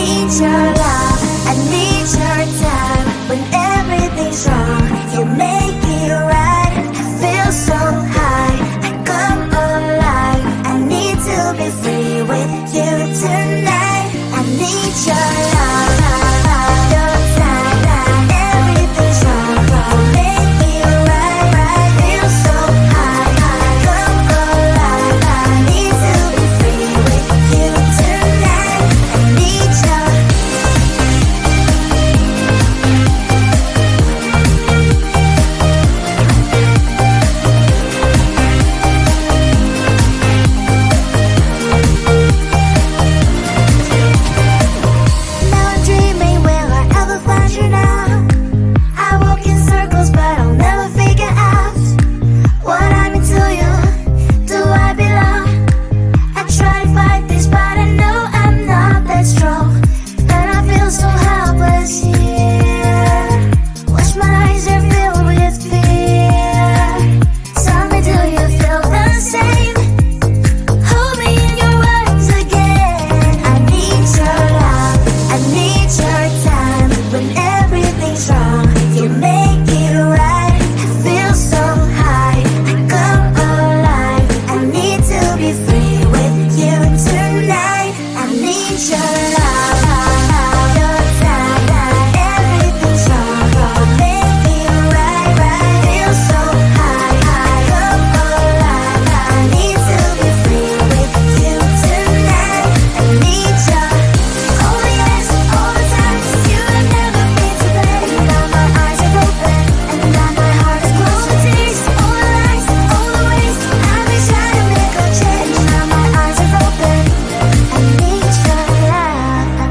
need your love, I need your time. When everything's wrong, you make it right. I feel so high, I come alive. I need to be free with you tonight. I need your love, your time. Everything's wrong, you make it right. I feel so high, I come alive. I need to be free with you tonight. I need your Now I'm dreaming, will I ever find you now? I walk in circles, but I'll never figure out what I mean to you. Do I belong? I try to fight this, but I know I'm not that strong. And I feel so helpless here. Watch my eyes are filled with fear. Tell me, do you feel the same? Hold me in your arms again. I need your love, I need your time. When everything's wrong, you make it right. I feel so high, I come alive. I need to be free with you tonight. I need your love, your time. Everything's wrong, make it right. I feel so high, I come alive. I need to be free with you tonight. I need your all the yes, all the time. You have never been to blame. Now my eyes are open, and now my heart is closed. The tears, all the lies, all the ways I've been trying to make a change. Now my eyes are open. I need your love.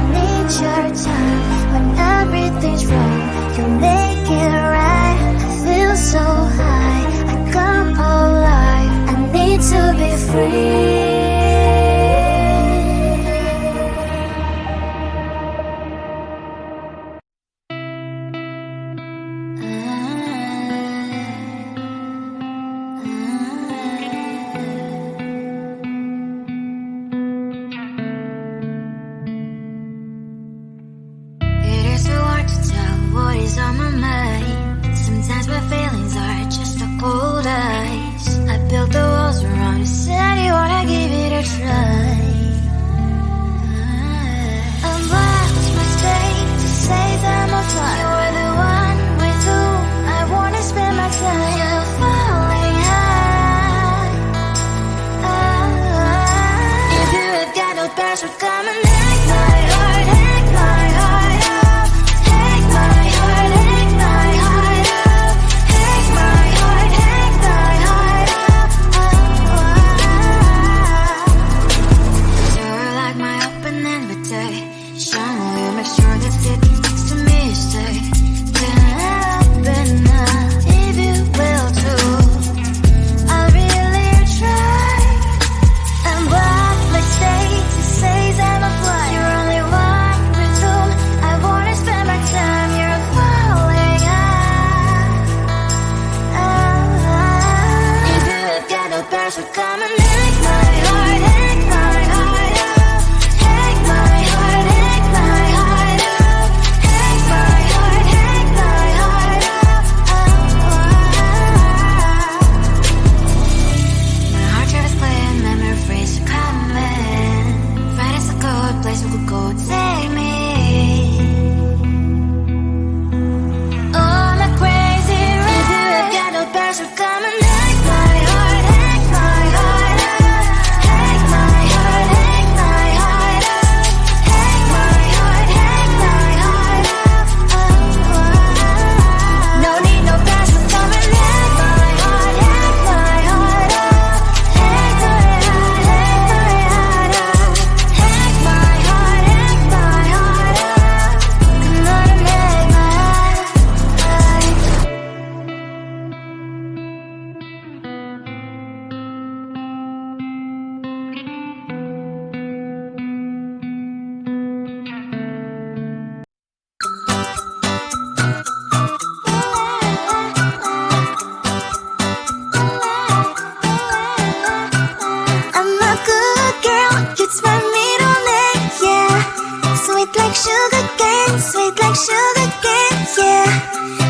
like sugar cane, sweet like sugar cane, yeah.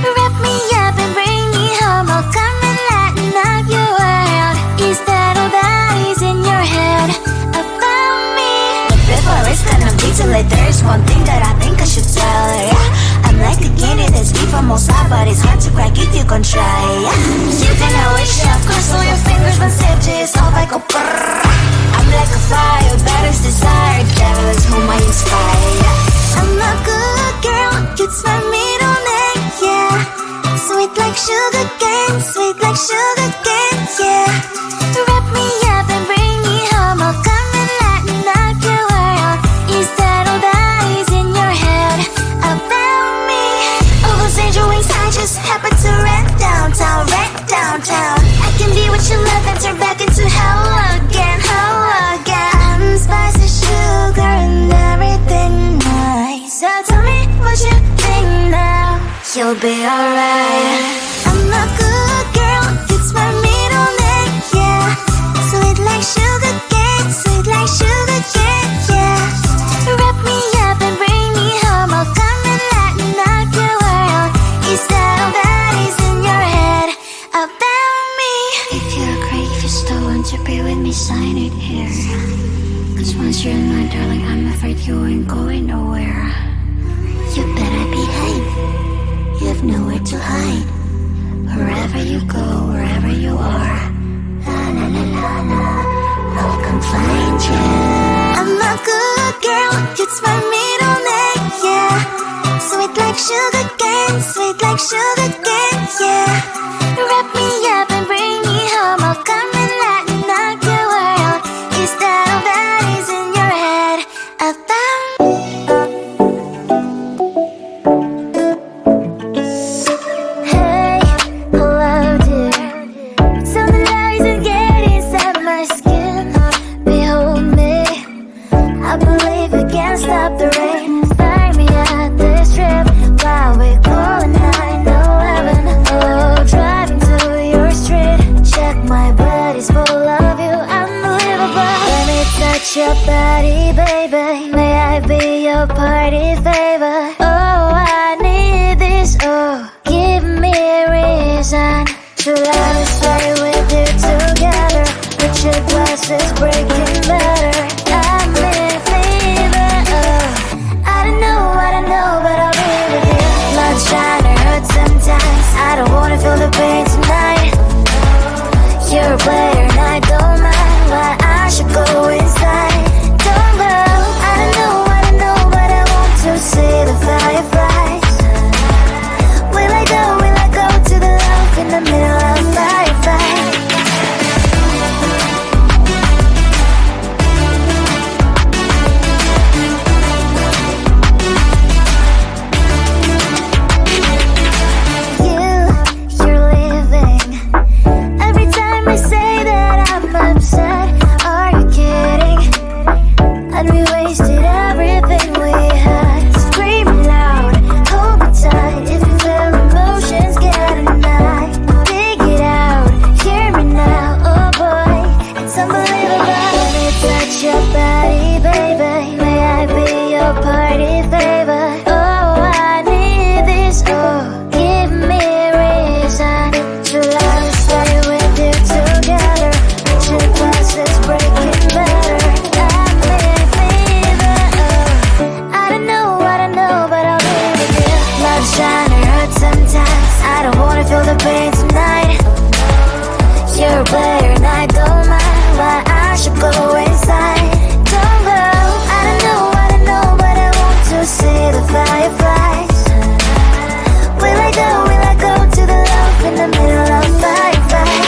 Wrap me up and bring me home, I'll come and lighten up your world. Is that all that is in your head about me? But before it's gonna be too late, there's one thing that I think I should tell her, yeah. I'm like the candy that's deep from outside, but it's hard to crack if you can try, yeah. You can always shove, cross all your fingers, but safety is off, I go brrrr. I'm like a fire, battles desire, devil is whom I inspire. I'm a good girl, it's my middle name, yeah. Sweet like sugar cane, sweet like sugar cane, yeah. Wrap me up and bring me home, I'll come and lighten up your world. Is that all that is in your head about me? All those angel wings I just happen to rent downtown, I can be what you love and turn back into hell again, I'm spicy sugar and everything nice. So tell me what you think now, you'll be alright. I'm a good girl, it's my middle name, yeah. Sweet like sugar cane, sweet like sugar cane, yeah. Wrap me up and bring me home, I'll come and lighten up your world. Is that all that is in your head about me? If you're great, if you're still want to be with me, sign it here. Cause once you're in my darling, I'm afraid you ain't going nowhere. You better behave, you have nowhere to hide. Wherever you go, wherever you are, la la la la la, I'll come find you. I'm a good girl, it's my middle name, yeah. Sweet like sugar cane, sweet like sugar cane, yeah. Wrap me up and bring me home, I'll come and lighten up your world. Is that all that is in your head about me? Hey, hello dear. Something rising, get inside my skin. Behold me, I believe we can't stop the rain. Start me at this trip while we're calling 911. Oh, driving to your street. Check my body's full of you, unbelievable. Let me touch your body, baby. May I be your party favor? Oh, I need this, oh. Give me a reason to let me stay with you together. Put your glasses breaking better. I'm in fever, oh. I don't know, but I'll be with you. Blood trying to hurt sometimes. I don't wanna feel the pain tonight. You're a player and I don't mind why I should go inside. Don't go, I don't know, but I want to see the fireflies. Will I go to the love in the middle of firefight? You're leaving. Every time I say that I'm upset, are you kidding? And we wasted everything we had. Screaming loud, hold me tight. If you feel emotions, get a knife. Dig it out, hear me now, oh boy, it's unbelievable. Let me touch your body, baby. May I be your party favor? Oh, I need this, oh. Give me a reason to let me stay with you together. Put your glasses breaking better. I'm in fever, oh. I don't know, but I'll be with you. Love's trying to hurt sometimes. I don't wanna feel the pain tonight. You're a player and I don't mind why I should go inside. Don't go, I don't know, but I want to see the fireflies. Will I go to the love in the middle of firefight?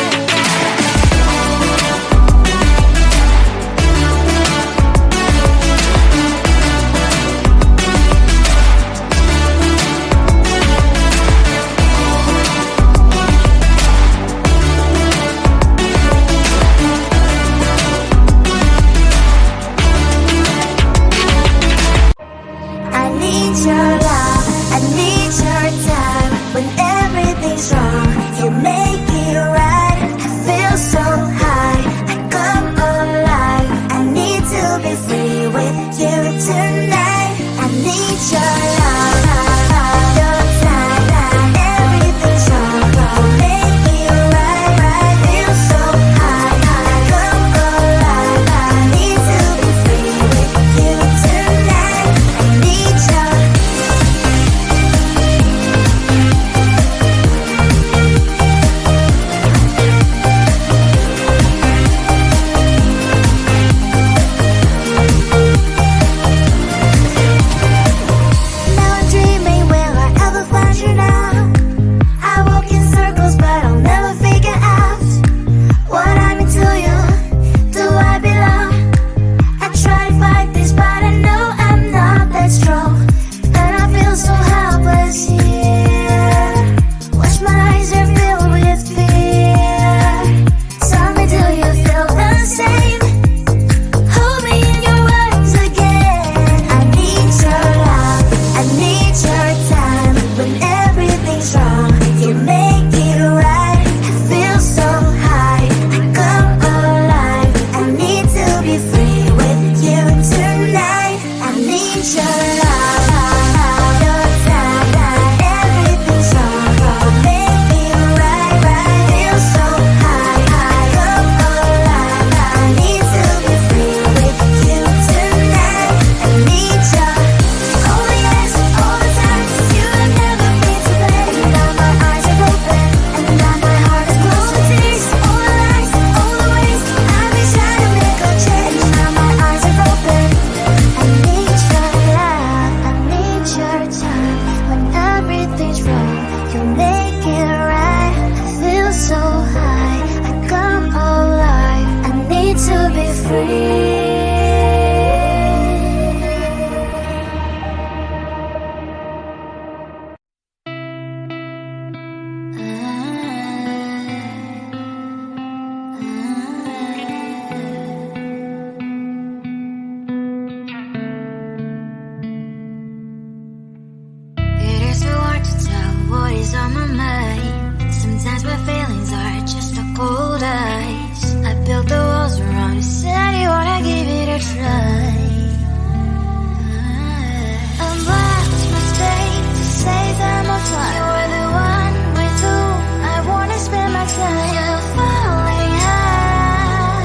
I need your love, I need your time. When everything's wrong, you make it right. I feel so high, I come alive. I need to be free with you tonight. I need need your love, your time. Everything's wrong, make it right. Feel so high, come alive. I need to be free with you tonight. I need your. Now I'm dreaming, will I ever find you now? I walk in circles, but I'll never figure out what I'm into you. Do I belong? I try to fight this, but I know I'm not that strong, and I feel so helpless here. Watch my eyes are filled with fear. Tell me, do you feel the same? Hold me in your arms again. I need your love, I need your time. When everything's wrong, you make it right. I feel so high, I come alive. I need to be free with you tonight. I need your love, your time. Everything's wrong, make it right. Feel so high, come alive. I need to be free with you tonight. I need your oh yes, all the time. You have never been to bed. Now my eyes are open, and now my heart is closed. The tears, all the lies, all the ways I've been trying to make a change. Now my eyes are open. I need your love, I need your time. When everything's wrong, you make it right. I feel so high, I come alive. I need to be free. It is so hard to tell what is on my mind. Sometimes my feelings are just a cold ice. I built the walls around you, said you wanna give it a try. I'm lost mistake to save them all time. You're the one with whom I wanna spend my time. You're falling high.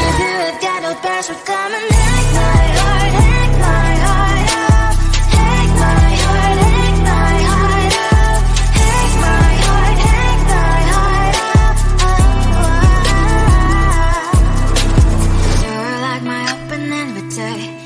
If you have got no password, come and hack my heart, hack my heart up. Hack my heart, hack my heart up. Hack my heart, hack my heart up. You're like my open invitation.